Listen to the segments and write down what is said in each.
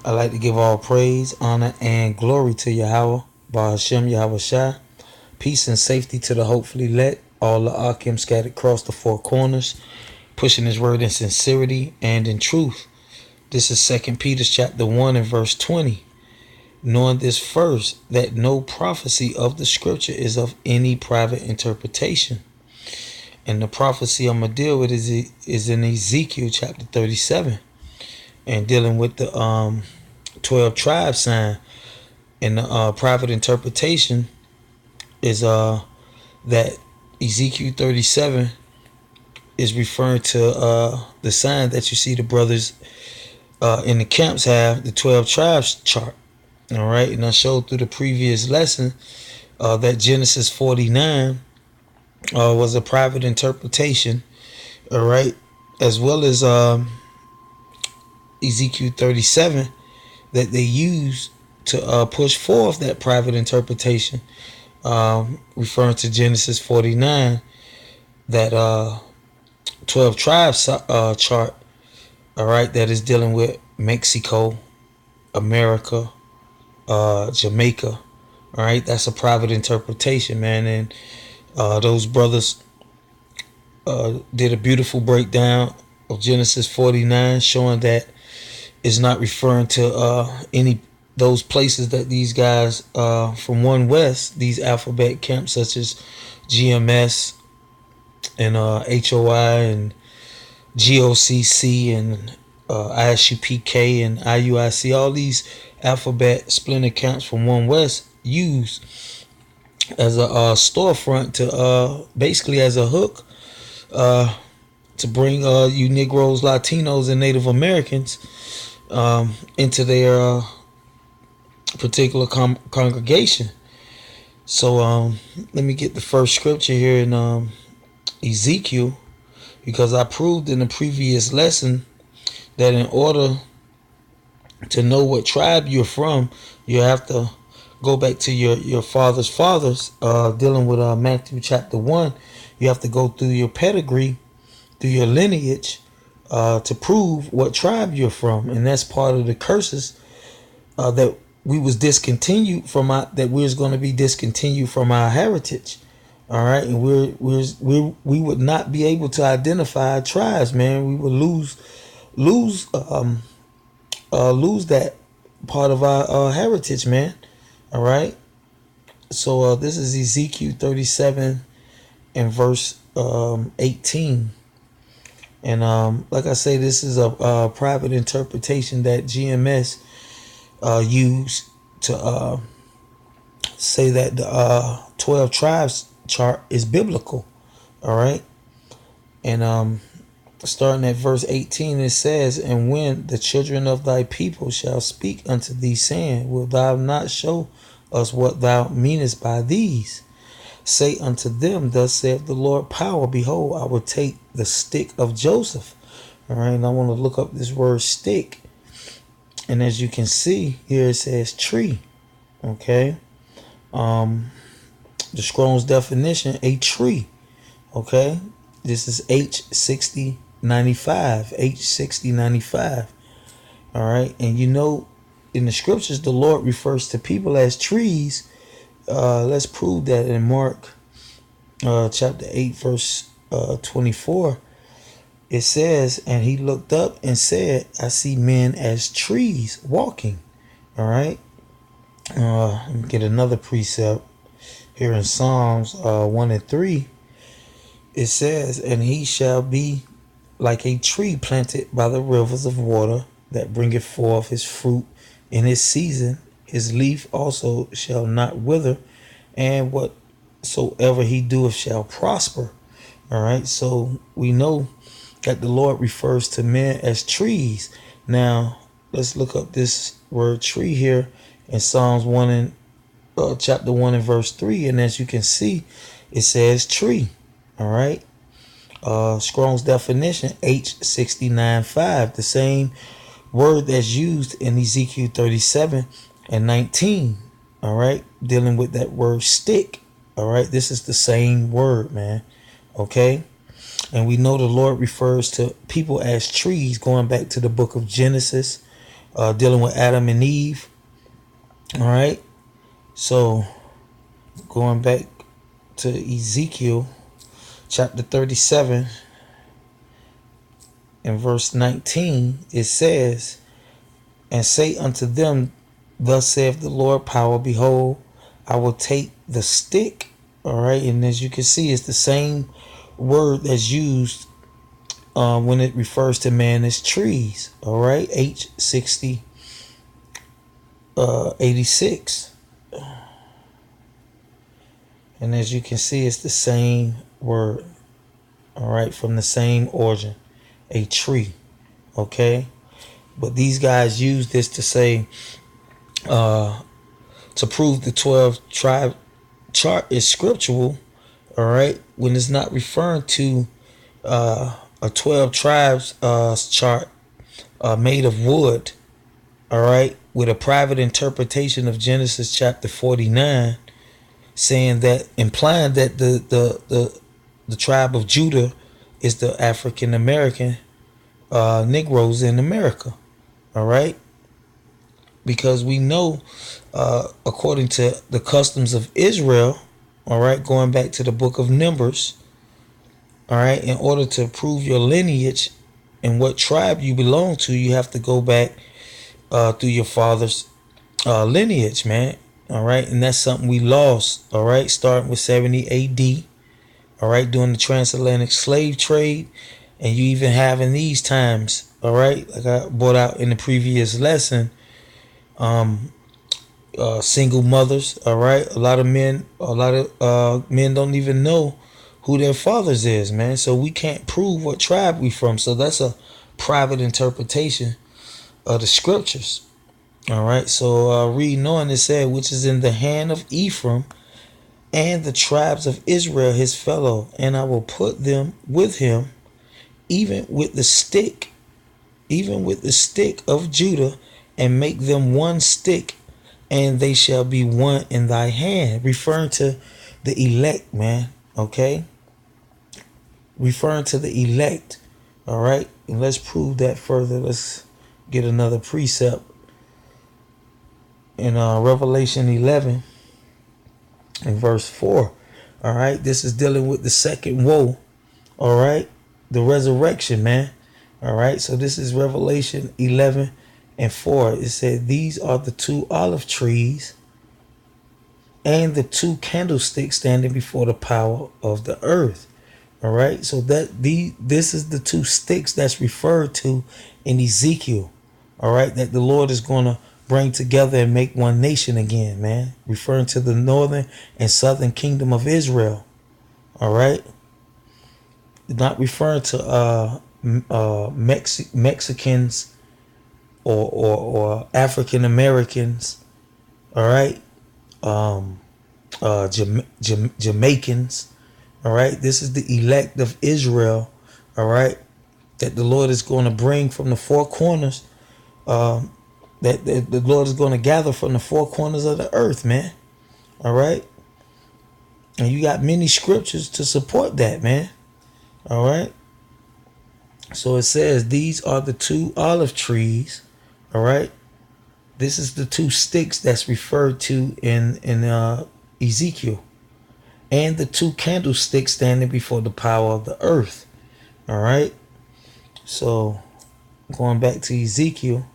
I like to give all praise, honor, and glory to Yahweh, Bahashem Yahweh Shai. Peace and safety to the hopefully let, all the Akim scattered across the four corners, pushing his word in sincerity and in truth. This is 2 Peter chapter 1 and verse 20. Knowing this first, that no prophecy of the scripture is of any private interpretation. And the prophecy I'm going to deal with is in Ezekiel chapter 37. And dealing with the 12 tribe sign. And the private interpretation is that Ezekiel 37 is referring to the sign that you see the brothers in the camps have, the 12 tribes chart. All right, and I showed through the previous lesson that Genesis 49 was a private interpretation. All right, as well as Ezekiel 37 that they use to push forth that private interpretation, referring to Genesis 49, that 12 tribes chart. All right, that is dealing with Mexico, America, Jamaica. All right, that's a private interpretation, man. And those brothers did a beautiful breakdown of Genesis 49, showing that it's not referring to any those places that these guys from One West, these alphabet camps such as GMS and HOI and GOCC and ISUPK and IUIC, all these alphabet splinter camps from One West use as a storefront to basically as a hook to bring you Negroes, Latinos, and Native Americans into their particular congregation. So let me get the first scripture here in Ezekiel, because I proved in the previous lesson that in order to know what tribe you're from, you have to go back to your father's fathers. Dealing with Matthew chapter 1, you have to go through your pedigree, through your lineage, to prove what tribe you're from. And that's part of the curses that we was discontinued from that we was going to be discontinued from our heritage. All right, and we would not be able to identify tribes, man. We would lose that part of our heritage, man. All right. So this is Ezekiel 37 and verse 18. And like I say, this is a private interpretation that GMS used to say that the 12 tribes chart is biblical. All right. And starting at verse 18, it says, "And when the children of thy people shall speak unto thee, saying, Wilt thou not show us what thou meanest by these? Say unto them, Thus saith the Lord power, behold, I will take the stick of Joseph." All right, and I want to look up this word stick. And as you can see here, it says tree. Okay. The Strong's definition, a tree. Okay. This is H6095. H6095. All right. And you know, in the scriptures, the Lord refers to people as trees. Let's prove that in Mark chapter 8, verse 24. It says, "And he looked up and said, I see men as trees walking." All right. Let me get another precept here in Psalms 1 and 3. It says, "And he shall be like a tree planted by the rivers of water, that bringeth forth his fruit in his season. His leaf also shall not wither, and whatsoever he doeth shall prosper." All right. So we know that the Lord refers to men as trees. Now let's look up this word tree here in Psalms 1 and chapter 1 and verse 3. And as you can see, it says tree. All right. Strong's definition, H6095, the same word that's used in Ezekiel 37 and 19. All right. Dealing with that word stick. All right. This is the same word, man. Okay. And we know the Lord refers to people as trees, going back to the book of Genesis, dealing with Adam and Eve. All right. So going back to Ezekiel chapter 37 and verse 19, it says, "And say unto them, Thus saith the Lord power, behold, I will take the stick." All right. And as you can see, it's the same word that's used when it refers to man as trees. All right. H6086. And as you can see, it's the same word. All right. From the same origin, a tree. Okay. But these guys use this to say, to prove the 12 tribe chart is scriptural. All right. When it's not referring to a 12 tribes chart made of wood. All right. With a private interpretation of Genesis chapter 49, saying that, implying that the tribe of Judah is the African American Negroes in America. All right. Because we know, according to the customs of Israel, all right, going back to the book of Numbers, all right, in order to prove your lineage and what tribe you belong to, you have to go back through your father's lineage, man. All right, and that's something we lost. All right, starting with 70 AD. All right, during the transatlantic slave trade, and you even have in these times. All right, like I brought out in the previous lesson, single mothers. All right, a lot of men don't even know who their fathers is, man. So we can't prove what tribe we from. So that's a private interpretation of the scriptures. All right, so reading on, it said, "Which is in the hand of Ephraim and the tribes of Israel his fellow, and I will put them with him, even with the stick, of Judah, and make them one stick, and they shall be one in thy hand," referring to the elect, man. Okay, referring to the elect. All right, and let's prove that further. Let's get another precept in Revelation 11 and verse 4. All right, this is dealing with the second woe. All right, the resurrection, man. All right, so this is Revelation 11 and 4. It said, "These are the two olive trees and the two candlesticks standing before the power of the earth." All right, so this is the two sticks that's referred to in Ezekiel. All right, that the Lord is going to bring together and make one nation again, man. Referring to the northern and southern kingdom of Israel. All right, not referring to Mexicans or African Americans. All right, Jamaicans. All right, this is the elect of Israel. All right, that the Lord is going to bring from the four corners. That the Lord is going to gather from the four corners of the earth, man. All right, and you got many scriptures to support that, man. All right. So it says, "These are the two olive trees." All right. This is the two sticks that's referred to in Ezekiel, and the two candlesticks standing before the power of the earth. All right. So going back to Ezekiel,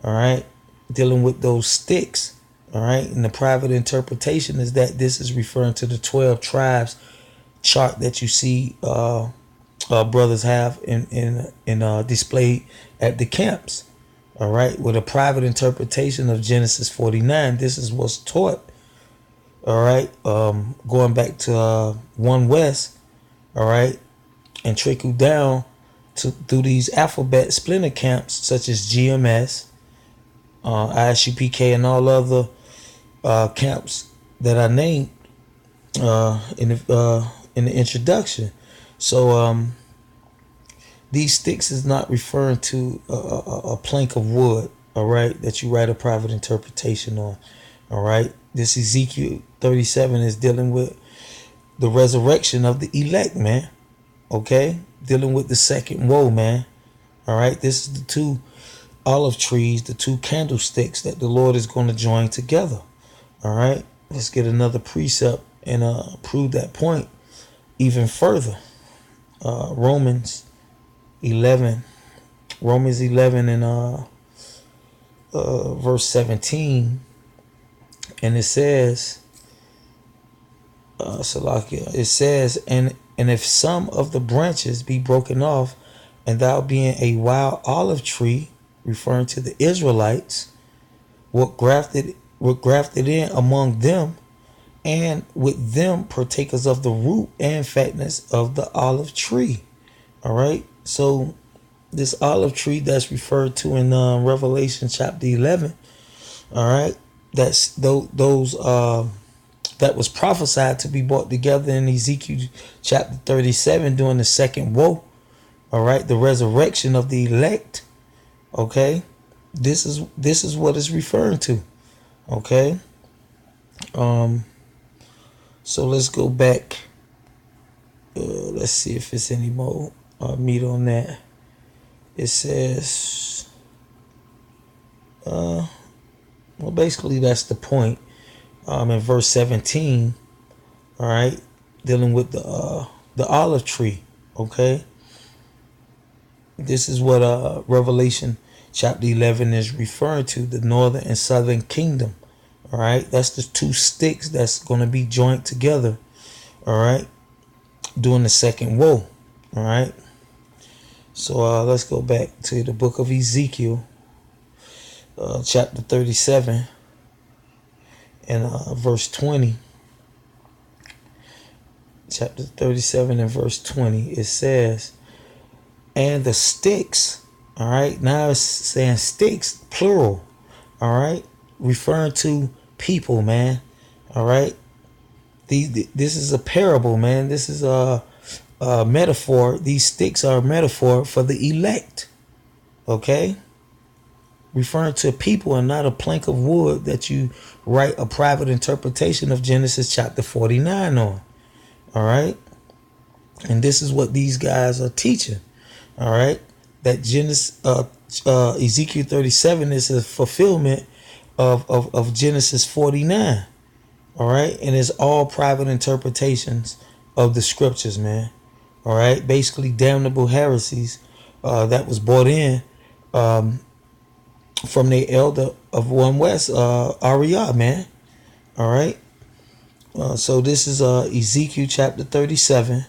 all right, dealing with those sticks. All right. And the private interpretation is that this is referring to the 12 tribes chart that you see brothers have in displayed at the camps. All right, with a private interpretation of Genesis 49, this is what's taught. All right, going back to 1 West. All right, and trickle down through these alphabet splinter camps such as GMS, ISUPK, and all other camps that I named in the introduction. So these sticks is not referring to a plank of wood, all right, that you write a private interpretation on. All right, this Ezekiel 37 is dealing with the resurrection of the elect, man. Okay, dealing with the second woe, man. All right, this is the two olive trees, the two candlesticks that the Lord is going to join together. All right, let's get another precept and prove that point even further. Romans 11, Romans 11 and verse 17, and it says, Salakia, it says, and if some of the branches be broken off, and thou being a wild olive tree, referring to the Israelites, were grafted in among them, and with them partakers of the root and fatness of the olive tree. All right. So this olive tree that's referred to in Revelation chapter 11. All right. That's those that was prophesied to be brought together in Ezekiel chapter 37 during the second woe. All right. The resurrection of the elect. Okay. This is what it's referring to. Okay. So let's go back. Let's see if it's any more meat on that. It says, well, basically that's the point. In verse 17, all right, dealing with the olive tree. Okay, this is what Revelation chapter 11 is referring to: the northern and southern kingdom. All right, that's the two sticks that's going to be joined together. All right, during the second woe. All right. So let's go back to the book of Ezekiel, chapter 37 and verse 20. Chapter 37 and verse 20. It says, and the sticks, all right, now it's saying sticks, plural, all right, referring to people, man, all right. This is a parable, man. This is a metaphor. These sticks are a metaphor for the elect, okay, referring to people and not a plank of wood that you write a private interpretation of Genesis chapter 49 on. All right, and this is what these guys are teaching. All right, that Ezekiel 37 is a fulfillment of Genesis 49. All right, and it's all private interpretations of the scriptures, man. All right, basically damnable heresies that was brought in from the elder of One West, Ariah, man. All right, so this is Ezekiel chapter 37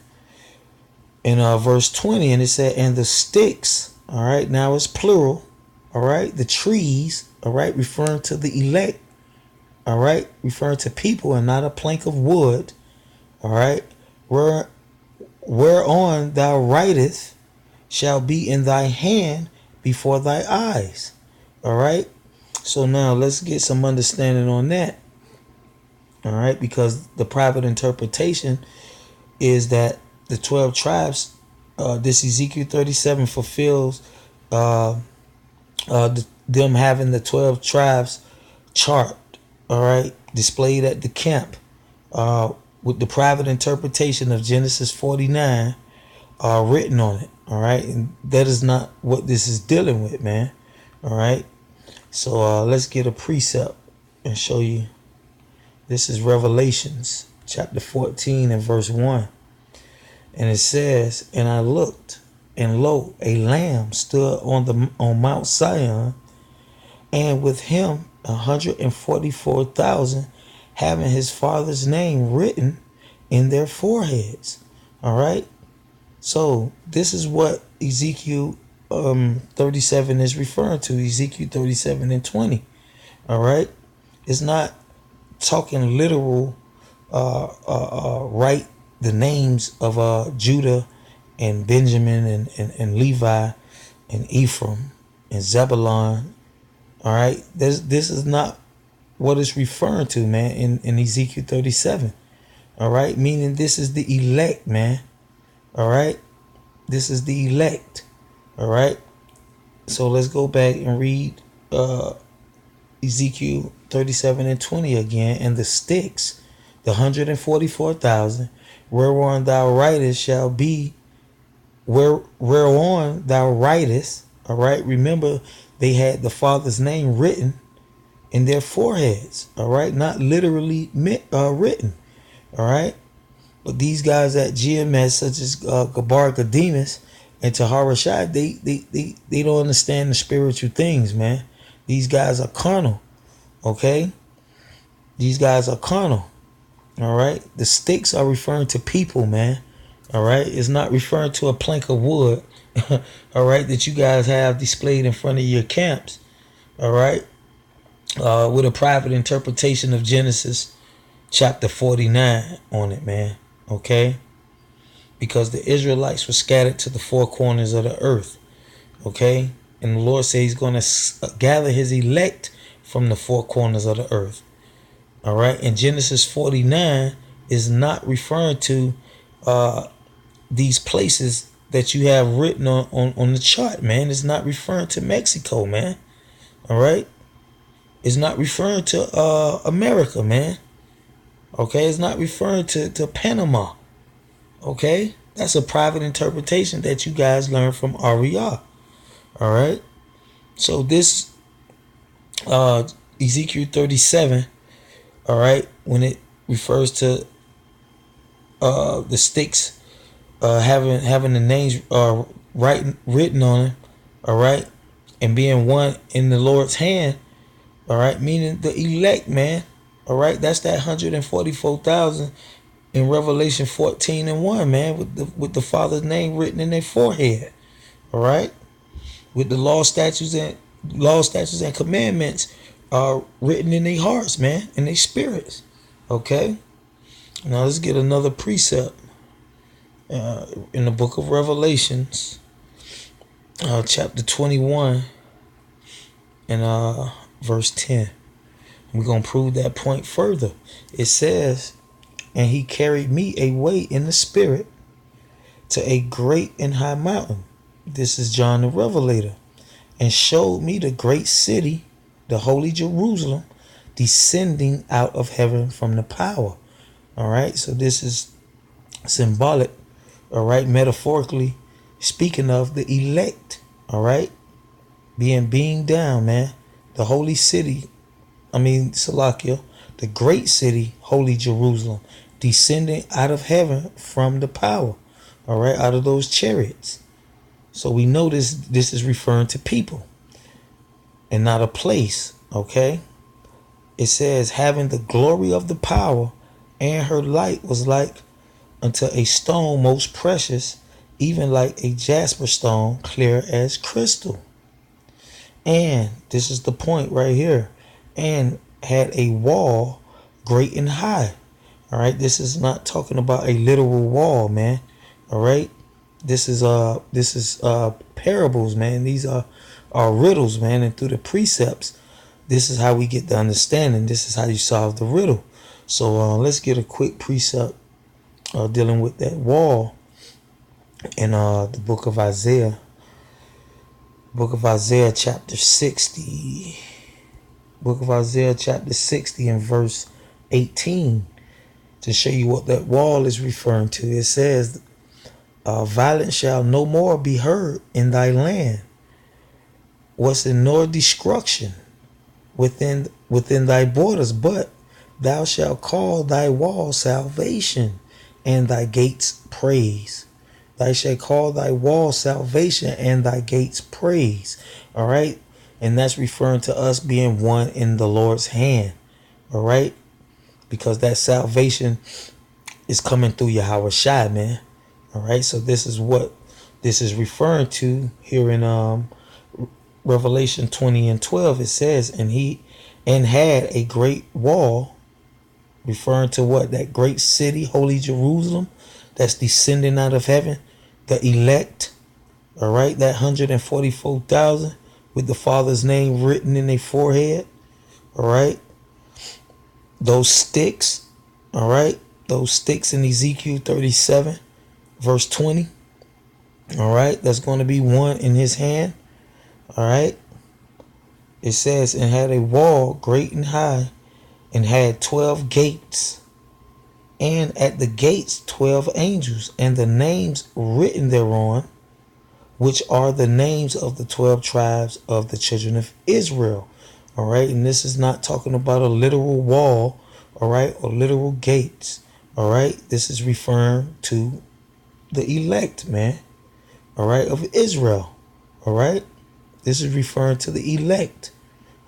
and verse 20, and it said, and the sticks, all right, now it's plural, all right, the trees, all right, referring to the elect, all right, referring to people and not a plank of wood, all right, whereon thou writest shall be in thy hand before thy eyes. All right. So now let's get some understanding on that. All right. Because the private interpretation is that the 12 tribes, this Ezekiel 37 fulfills them having the 12 tribes chart, all right, displayed at the camp, with the private interpretation of Genesis 49 written on it. All right. And that is not what this is dealing with, man. All right. So let's get a precept and show you. This is Revelations chapter 14 and verse 1. And it says, and I looked, and lo, a lamb stood on Mount Zion, and with him 144,000, having his father's name written in their foreheads. All right. So this is what Ezekiel 37 is referring to. Ezekiel 37 and 20. All right. It's not talking literal, write the names of Judah and Benjamin and Levi and Ephraim and Zebulon. All right. This is not what it's referring to, man, in Ezekiel 37. All right. Meaning this is the elect, man. All right. This is the elect. All right. So let's go back and read Ezekiel 37 and 20 again. And the sticks, the 144,000, whereon thou writest shall be, whereon thou writest. All right. Remember, they had the Father's name written in their foreheads. All right, not literally written. All right, but these guys at GMS, such as Gabar Kademus and Tahara Shai, they don't understand the spiritual things, man. These guys are carnal. Okay, these guys are carnal. All right, the sticks are referring to people, man. All right, it's not referring to a plank of wood. All right, that you guys have displayed in front of your camps. All right, with a private interpretation of Genesis chapter 49 on it, man. Okay, because the Israelites were scattered to the four corners of the earth. Okay, and the Lord says He's going to gather His elect from the four corners of the earth. All right, and Genesis 49 is not referring to these places that you have written on the chart, man. It's not referring to Mexico, man. All right, it's not referring to America, man. Okay, it's not referring to Panama. Okay, that's a private interpretation that you guys learned from Ariah. All right, so this Ezekiel 37, all right, when it refers to the sticks having the names written on it, all right, and being one in the Lord's hand, all right, meaning the elect, man. All right, that's that 144,000 in Revelation 14:1, man, with the Father's name written in their forehead. All right, with the statutes and commandments are written in their hearts, man, in their spirits. Okay, now let's get another precept in the book of Revelations, chapter 21 and verse 10. We're going to prove that point further. It says, and He carried me away in the spirit to a great and high mountain. This is John the Revelator. And showed me the great city, the holy Jerusalem, descending out of heaven from the power. All right, so this is symbolic, all right, metaphorically speaking of the elect, all right, being beamed down, man. The holy city, Salakia, the great city, holy Jerusalem, descending out of heaven from the power, all right, out of those chariots. So we know this is referring to people and not a place, okay? It says, having the glory of the power, and her light was like unto a stone most precious, even like a jasper stone, clear as crystal. And this is the point right here. And had a wall great and high. All right, this is not talking about a literal wall, man. All right, this is parables, man. These are riddles, man. And through the precepts, this is how we get the understanding. This is how you solve the riddle. So let's get a quick precept dealing with that wall in the book of Isaiah. Book of Isaiah chapter 60. Book of Isaiah chapter 60 and verse 18. To show you what that wall is referring to. It says, violence shall no more be heard in thy land. What's in nor destruction within thy borders, but thou shalt call thy wall salvation and thy gates praise. Thou shalt call thy wall salvation and thy gates praise. All right. And that's referring to us being one in the Lord's hand. All right. Because that salvation is coming through Yahweh Shai, man. All right. So this is what this is referring to here in Revelation 20:12. It says, and had a great wall, referring to what? That great city, holy Jerusalem, that's descending out of heaven, the elect. All right, that 144,000 with the Father's name written in their forehead. All right, those sticks. All right, those sticks in Ezekiel 37, verse 20. All right, that's going to be one in his hand. All right, it says, and had a wall great and high, and had 12 gates, and at the gates 12 angels, and the names written thereon which are the names of the 12 tribes of the children of Israel. All right. And this is not talking about a literal wall, all right, or literal gates. All right. This is referring to the elect, man. All right, of Israel. All right. This is referring to the elect.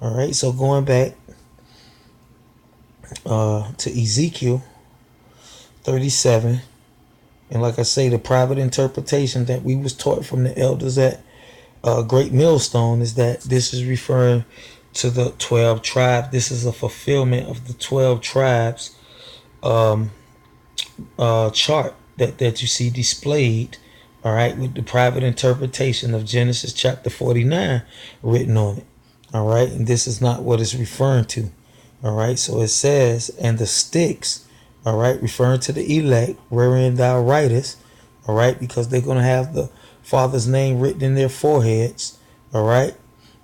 All right. So going back to Ezekiel 37. And like I say, the private interpretation that we was taught from the elders at Great Millstone is that this is referring to the 12 tribes. This is a fulfillment of the 12 tribes chart that you see displayed, all right, with the private interpretation of Genesis chapter 49 written on it. All right, and this is not what it's referring to. All right, so it says, and the sticks, all right, referring to the elect, wherein thou writest, all right, because they're going to have the Father's name written in their foreheads, all right,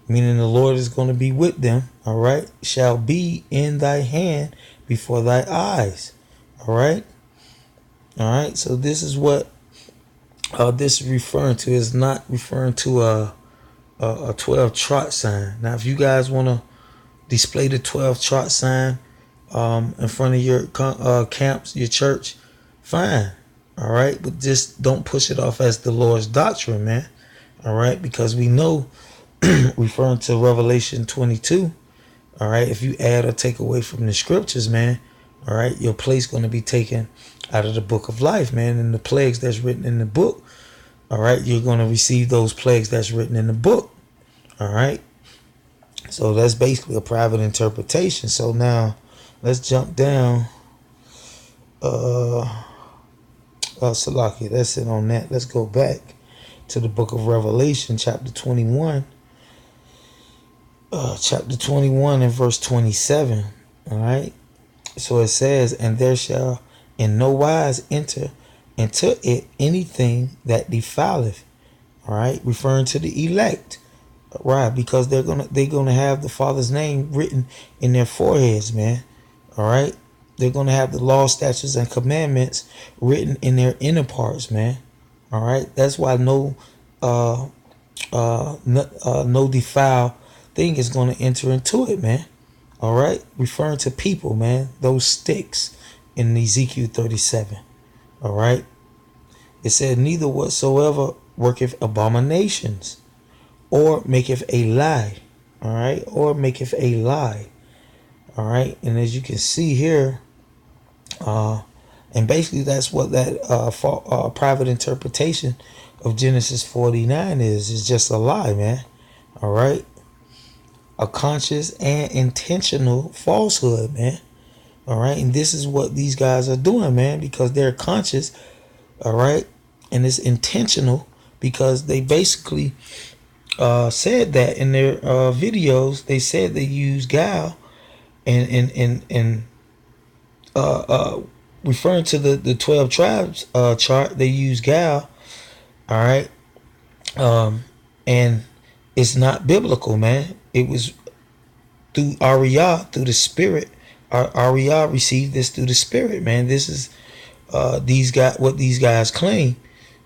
meaning the Lord is going to be with them, all right, shall be in thy hand before thy eyes, all right. All right, so this is what this is referring to. Is not referring to a 12 chart sign. Now, if you guys want to display the 12 chart sign in front of your camps, your church, fine. All right, but just don't push it off as the Lord's doctrine, man. All right, because we know, referring to Revelation 22, all right, if you add or take away from the scriptures, man, all right, your place going to be taken out of the book of life, man. And the plagues that's written in the book, all right, you're going to receive those plagues that's written in the book. All right. So that's basically a private interpretation. So now let's jump down. Salaki, that's it on that. Let's go back to the book of Revelation, chapter 21. Chapter 21 and verse 27. All right. So it says, and there shall in no wise enter into it anything that defileth. All right, referring to the elect, right? Because they're gonna have the Father's name written in their foreheads, man. All right, they're gonna have the law, statutes, and commandments written in their inner parts, man. All right, that's why no defile thing is gonna enter into it, man. All right, referring to people, man. Those sticks in Ezekiel 37. All right. It said, neither whatsoever worketh abominations, or maketh a lie. All right. Or maketh a lie. All right. And as you can see here, and basically that's what that private interpretation of Genesis 49 is. It's just a lie, man. All right. A conscious and intentional falsehood, man. All right. And this is what these guys are doing, man, because they're conscious. All right. And it's intentional because they basically said that in their videos. They said they use guile and referring to the 12 tribes chart. They use guile. All right. And it's not biblical, man. It was through Ariyah, through the Spirit. Ariyah received this through the Spirit, man. This is what these guys claim.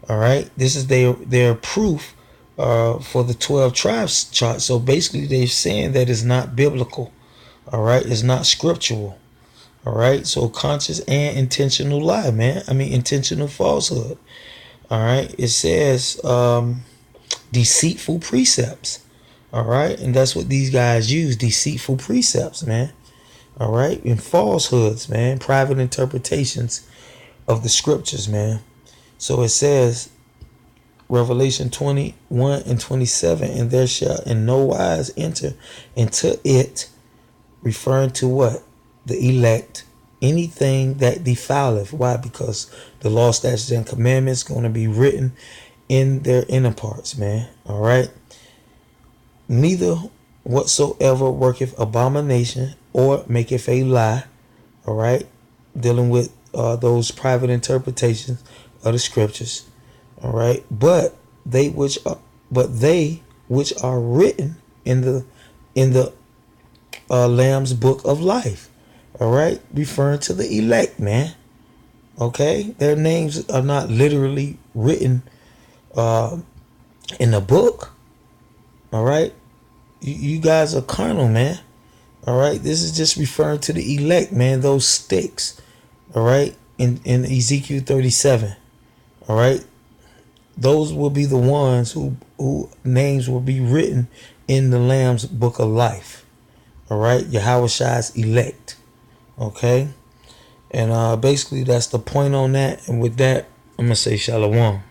All right, this is their proof for the 12 tribes chart. So basically, they're saying that it's not biblical. All right, it's not scriptural. All right, so conscious and intentional lie, man. I mean, intentional falsehood. All right, it says deceitful precepts. All right, and that's what these guys use, deceitful precepts, man. All right, and falsehoods, man, private interpretations of the scriptures, man. So it says, Revelation 21 and 27, and there shall in no wise enter into it, referring to what? The elect, anything that defileth. Why? Because the law, statutes, and commandments going to be written in their inner parts, man. All right. Neither whatsoever worketh abomination or maketh a lie. All right. Dealing with those private interpretations of the scriptures. All right. But they which are written in the Lamb's book of life. All right. Referring to the elect, man. Okay. Their names are not literally written In the book, all right, you guys are carnal, man. All right, this is just referring to the elect, man. Those sticks, all right, in Ezekiel 37, all right. Those will be the ones who names will be written in the Lamb's book of life. All right, Yahweh elect. Okay, and basically that's the point on that. And with that, I'm gonna say shalom.